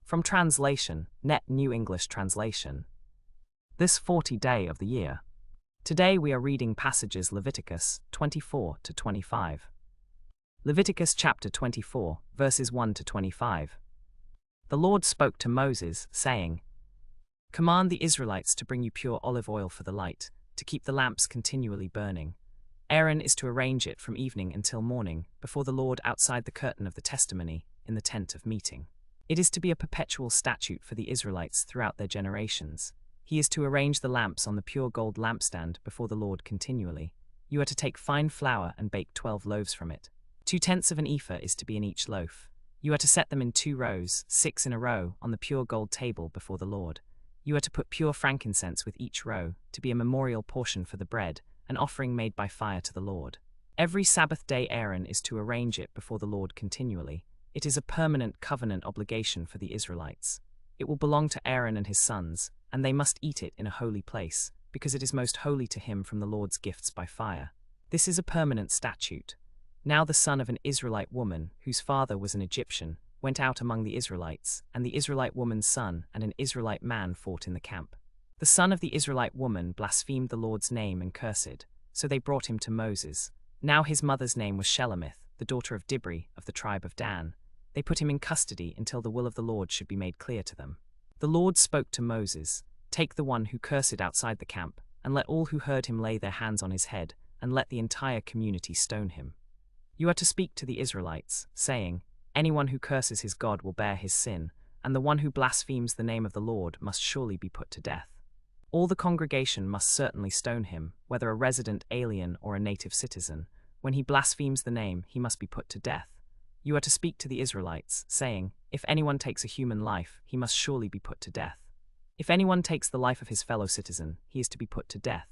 From translation, Net New English Translation. This 40th day of the year. Today we are reading passages Leviticus 24 to 25. Leviticus chapter 24, verses 1 to 25. The Lord spoke to Moses, saying, Command the Israelites to bring you pure olive oil for the light, to keep the lamps continually burning. Aaron is to arrange it from evening until morning, before the Lord outside the curtain of the testimony, in the tent of meeting. It is to be a perpetual statute for the Israelites throughout their generations. He is to arrange the lamps on the pure gold lampstand before the Lord continually. You are to take fine flour and bake 12 loaves from it. 2/10 of an ephah is to be in each loaf. You are to set them in 2 rows, 6 in a row, on the pure gold table before the Lord. You are to put pure frankincense with each row, to be a memorial portion for the bread, an offering made by fire to the Lord. Every Sabbath day Aaron is to arrange it before the Lord continually. It is a permanent covenant obligation for the Israelites. It will belong to Aaron and his sons, and they must eat it in a holy place, because it is most holy to him from the Lord's gifts by fire. This is a permanent statute. Now the son of an Israelite woman, whose father was an Egyptian, went out among the Israelites, and the Israelite woman's son and an Israelite man fought in the camp. The son of the Israelite woman blasphemed the Lord's name and cursed, so they brought him to Moses. Now his mother's name was Shelemith, the daughter of Dibri, of the tribe of Dan. They put him in custody until the will of the Lord should be made clear to them. The Lord spoke to Moses, Take the one who cursed outside the camp, and let all who heard him lay their hands on his head, and let the entire community stone him. You are to speak to the Israelites, saying, Anyone who curses his God will bear his sin, and the one who blasphemes the name of the Lord must surely be put to death. All the congregation must certainly stone him, whether a resident alien or a native citizen. When he blasphemes the name, he must be put to death. You are to speak to the Israelites, saying, If anyone takes a human life, he must surely be put to death. If anyone takes the life of his fellow citizen, he is to be put to death.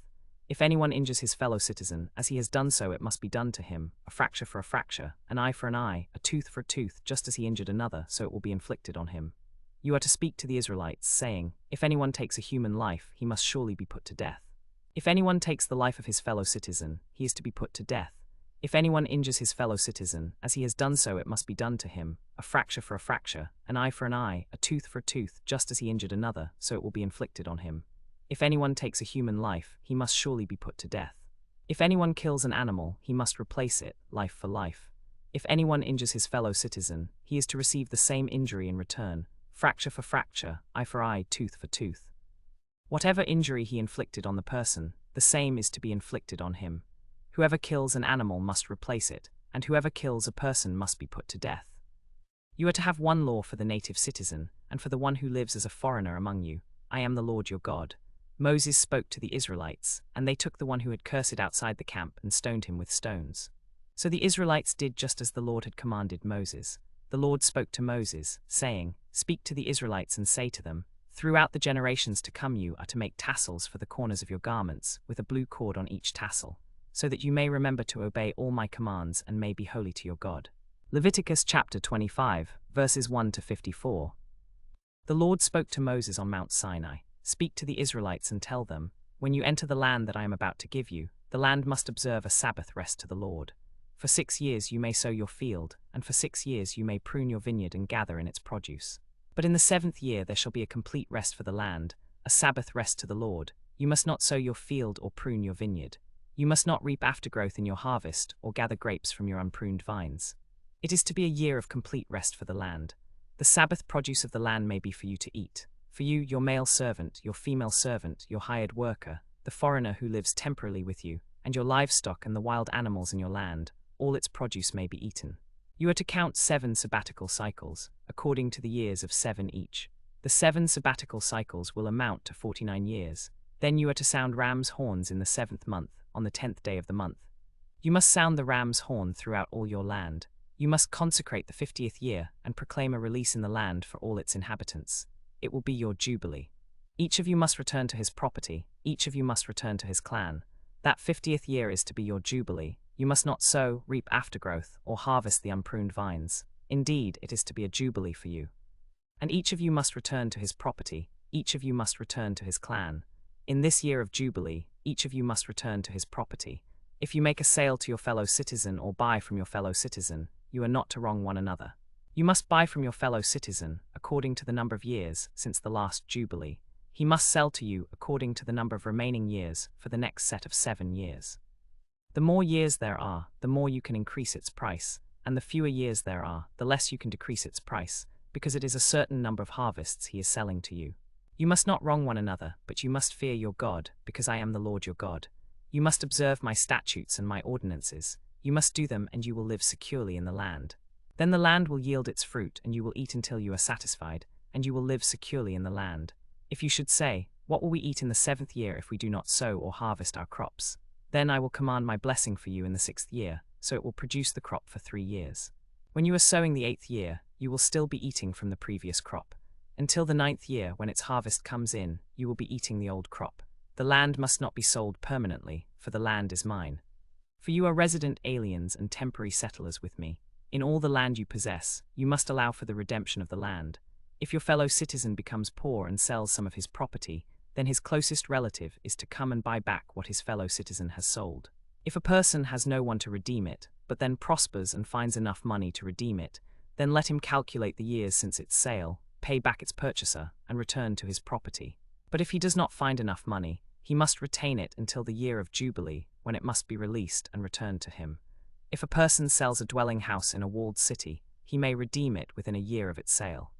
If anyone injures his fellow citizen, as he has done so it must be done to him, a fracture for a fracture, an eye for an eye, a tooth for a tooth, just as he injured another, so it will be inflicted on him. You are to speak to the Israelites, saying, If anyone takes a human life, he must surely be put to death. If anyone takes the life of his fellow citizen, he is to be put to death. If anyone injures his fellow citizen, as he has done so it must be done to him, a fracture for a fracture, an eye for an eye, a tooth for a tooth, just as he injured another, so it will be inflicted on him. If anyone takes a human life, he must surely be put to death. If anyone kills an animal, he must replace it, life for life. If anyone injures his fellow citizen, he is to receive the same injury in return, fracture for fracture, eye for eye, tooth for tooth. Whatever injury he inflicted on the person, the same is to be inflicted on him. Whoever kills an animal must replace it, and whoever kills a person must be put to death. You are to have one law for the native citizen, and for the one who lives as a foreigner among you. I am the Lord your God. Moses spoke to the Israelites, and they took the one who had cursed outside the camp and stoned him with stones. So the Israelites did just as the Lord had commanded Moses. The Lord spoke to Moses, saying, Speak to the Israelites and say to them, Throughout the generations to come you are to make tassels for the corners of your garments, with a blue cord on each tassel, so that you may remember to obey all my commands and may be holy to your God. Leviticus chapter 25, verses 1 to 54. The Lord spoke to Moses on Mount Sinai. Speak to the Israelites and tell them, When you enter the land that I am about to give you, the land must observe a Sabbath rest to the Lord. For 6 years you may sow your field, and for 6 years you may prune your vineyard and gather in its produce. But in the 7th year there shall be a complete rest for the land, a Sabbath rest to the Lord. You must not sow your field or prune your vineyard. You must not reap aftergrowth in your harvest, or gather grapes from your unpruned vines. It is to be a year of complete rest for the land. The Sabbath produce of the land may be for you to eat. For you, your male servant, your female servant, your hired worker, the foreigner who lives temporarily with you, and your livestock and the wild animals in your land, all its produce may be eaten. You are to count 7 sabbatical cycles, according to the years of 7 each. The 7 sabbatical cycles will amount to 49 years. Then you are to sound ram's horns in the 7th month, on the 10th day of the month. You must sound the ram's horn throughout all your land. You must consecrate the 50th year and proclaim a release in the land for all its inhabitants. It will be your jubilee. Each of you must return to his property, each of you must return to his clan. That 50th year is to be your jubilee. You must not sow, reap aftergrowth, or harvest the unpruned vines. Indeed, it is to be a jubilee for you. And each of you must return to his property, each of you must return to his clan. In this year of jubilee, each of you must return to his property. If you make a sale to your fellow citizen or buy from your fellow citizen, you are not to wrong one another. You must buy from your fellow citizen, according to the number of years since the last Jubilee. He must sell to you according to the number of remaining years for the next set of 7 years. The more years there are, the more you can increase its price, and the fewer years there are, the less you can decrease its price, because it is a certain number of harvests he is selling to you. You must not wrong one another, but you must fear your God, because I am the Lord your God. You must observe my statutes and my ordinances. You must do them, and you will live securely in the land. Then the land will yield its fruit, and you will eat until you are satisfied, and you will live securely in the land. If you should say, "What will we eat in the 7th year if we do not sow or harvest our crops?" Then I will command my blessing for you in the 6th year, so it will produce the crop for 3 years. When you are sowing the 8th year, you will still be eating from the previous crop. Until the 9th year, when its harvest comes in, you will be eating the old crop. The land must not be sold permanently, for the land is mine. For you are resident aliens and temporary settlers with me. In all the land you possess, you must allow for the redemption of the land. If your fellow citizen becomes poor and sells some of his property, then his closest relative is to come and buy back what his fellow citizen has sold. If a person has no one to redeem it, but then prospers and finds enough money to redeem it, then let him calculate the years since its sale, pay back its purchaser, and return to his property. But if he does not find enough money, he must retain it until the year of Jubilee, when it must be released and returned to him. If a person sells a dwelling house in a walled city, he may redeem it within a year of its sale.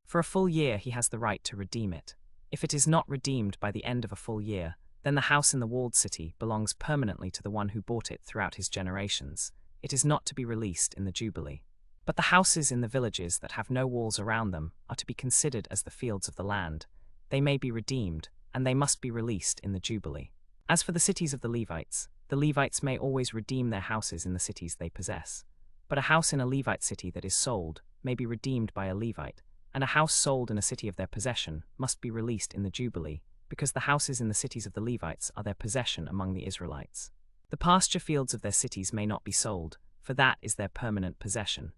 For a full year he has the right to redeem it. If it is not redeemed by the end of a full year, then the house in the walled city belongs permanently to the one who bought it throughout his generations. It is not to be released in the Jubilee. But the houses in the villages that have no walls around them are to be considered as the fields of the land. They may be redeemed, and they must be released in the Jubilee. As for the cities of the Levites may always redeem their houses in the cities they possess. But a house in a Levite city that is sold may be redeemed by a Levite, and a house sold in a city of their possession must be released in the Jubilee, because the houses in the cities of the Levites are their possession among the Israelites. The pasture fields of their cities may not be sold, for that is their permanent possession.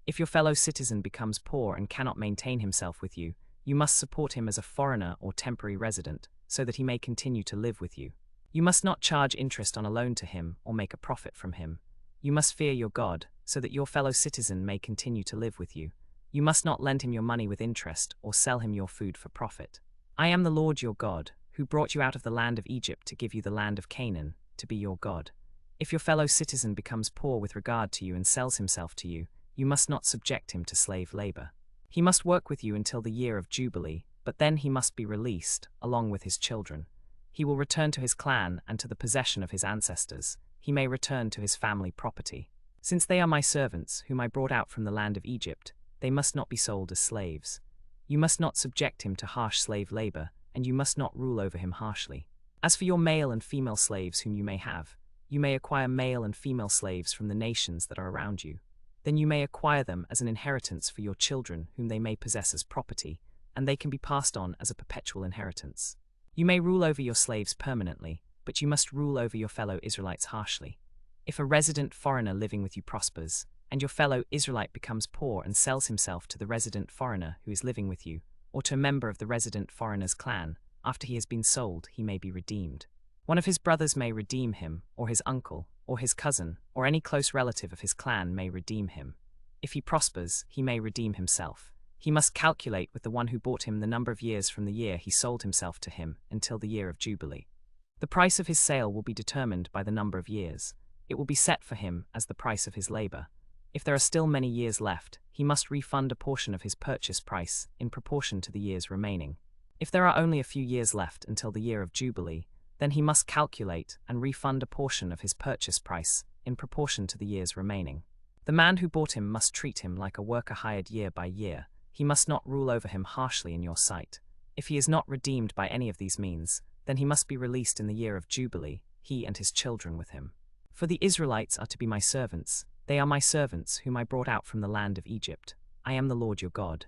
If your fellow citizen becomes poor and cannot maintain himself with you, you must support him as a foreigner or temporary resident, so that he may continue to live with you. You must not charge interest on a loan to him or make a profit from him. You must fear your God, so that your fellow citizen may continue to live with you. You must not lend him your money with interest or sell him your food for profit. I am the Lord your God, who brought you out of the land of Egypt to give you the land of Canaan, to be your God. If your fellow citizen becomes poor with regard to you and sells himself to you, you must not subject him to slave labor. He must work with you until the year of Jubilee, but then he must be released, along with his children. He will return to his clan and to the possession of his ancestors. He may return to his family property. Since they are my servants, whom I brought out from the land of Egypt, they must not be sold as slaves. You must not subject him to harsh slave labor, and you must not rule over him harshly. As for your male and female slaves whom you may have, you may acquire male and female slaves from the nations that are around you. Then you may acquire them as an inheritance for your children whom they may possess as property, and they can be passed on as a perpetual inheritance. You may rule over your slaves permanently, but you must rule over your fellow Israelites harshly. If a resident foreigner living with you prospers, and your fellow Israelite becomes poor and sells himself to the resident foreigner who is living with you, or to a member of the resident foreigner's clan, after he has been sold, he may be redeemed. One of his brothers may redeem him, or his uncle, or his cousin, or any close relative of his clan may redeem him. If he prospers, he may redeem himself. He must calculate with the one who bought him the number of years from the year he sold himself to him until the year of Jubilee. The price of his sale will be determined by the number of years. It will be set for him as the price of his labor. If there are still many years left, he must refund a portion of his purchase price in proportion to the years remaining. If there are only a few years left until the year of Jubilee, then he must calculate and refund a portion of his purchase price in proportion to the years remaining. The man who bought him must treat him like a worker hired year by year. He must not rule over him harshly in your sight. If he is not redeemed by any of these means, then he must be released in the year of Jubilee, he and his children with him. For the Israelites are to be my servants. They are my servants whom I brought out from the land of Egypt. I am the Lord your God.